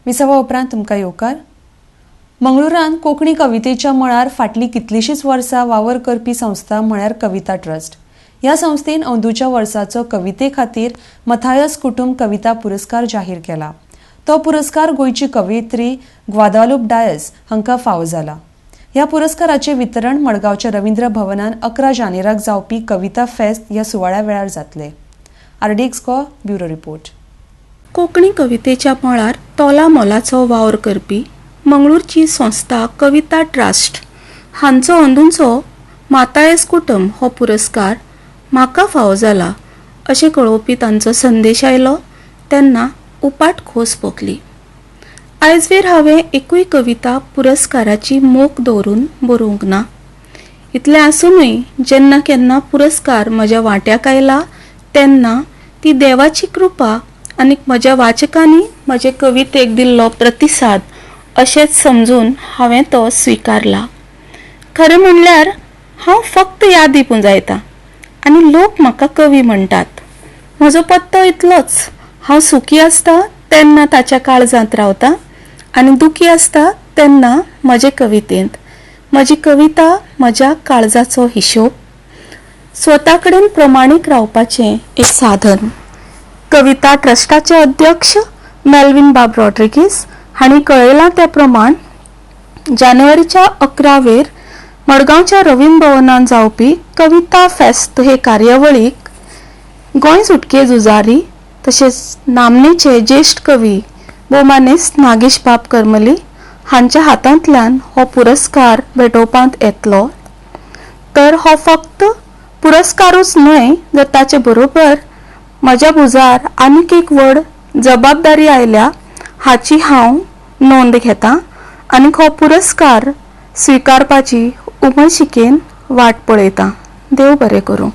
विसावा उपरांत तुमकां येवकार। मंगळुरान कोंकणी कवितेच्या मळार फाटली कितलीशींच वर्सां वावर करपी संस्था म्हळ्यार कविता ट्रस्ट। ह्या संस्थेन अंदूच्या वर्साचो कविते खातीर मथायस कुटुंब कविता पुरस्कार जाहीर केला। तो पुरस्कार गोंयची कवयित्री ग्वादालुप हांकां फावो जाला। ह्या पुरस्काराचे वितरण मडगांवच्या रवींद्र भवनान 11 जानेराक जावपी कविता फेस्त ह्या सुवाळ्या वेळार जातले। RDXGOA bureau report. कोंकणी कवितेच्या मळार तोला मोलाचो वावर करपी मंगळूरची संस्था कविता ट्रस्ट हांचो अंदूंचो माथायस कुटुंब हो पुरस्कार म्हाका फावो जाला अशें कळोवपी तांचो संदेश आयलो तेन्ना उपाट खोस भोगली। आयजवेर हांवें एकूय कविता पुरस्काराची मोख दवरून बरोवंक ना। इतलें आसुनूय जेन्ना केन्ना पुरस्कार म्हज्या वाट्याक आयला तेन्ना ती देवाची कृपा आनी म्हज्या वाचकांनी म्हजे कवितेक दिल्लो प्रतिसाद अशेंच समजून हांवें तो स्विकारला। खरें म्हणल्यार हांव फक्त याद दिवंक जायता आनी लोक म्हाका कवी म्हणटात। म्हजो पत्तो इतलोच, हांव सुखी आसता तेन्ना ताच्या काळजांत रावता आनी दुखी आसता तेन्ना म्हजे कवितेंत। म्हजी कविता म्हज्या काळजाचो हिशोब, स्वता कडेन प्रमाणीक रावपाचें एक साधन। कविता ट्रस्टाचे अध्यक्ष मेल्विन बाब रॉड्रिगीस हांणी कळयलां त्या प्रमाण जानेवारीच्या 11वेर मडगांवच्या रवींद्र भवनान जावपी कविता फेस्त हे कार्यावळीक गोंय सुटके झुजारी तशेंच नामनेचे ज्येश्ठ कवी भोवमानेस्त नागेश बाब करमली हांच्या हातांतल्यान हो पुरस्कार भेटोवपांत येतलो। तर हो फक्त पुरस्कारूच न्हय तर ताचे बरोबर म्हज्या भुजार आनीक एक व्हड जबाबदारी आयल्या हाची हांव नोंद घेतां आनी हो पुरस्कार स्विकारपाची उमळशिकेन वाट पळयतां। देव बरें करूं।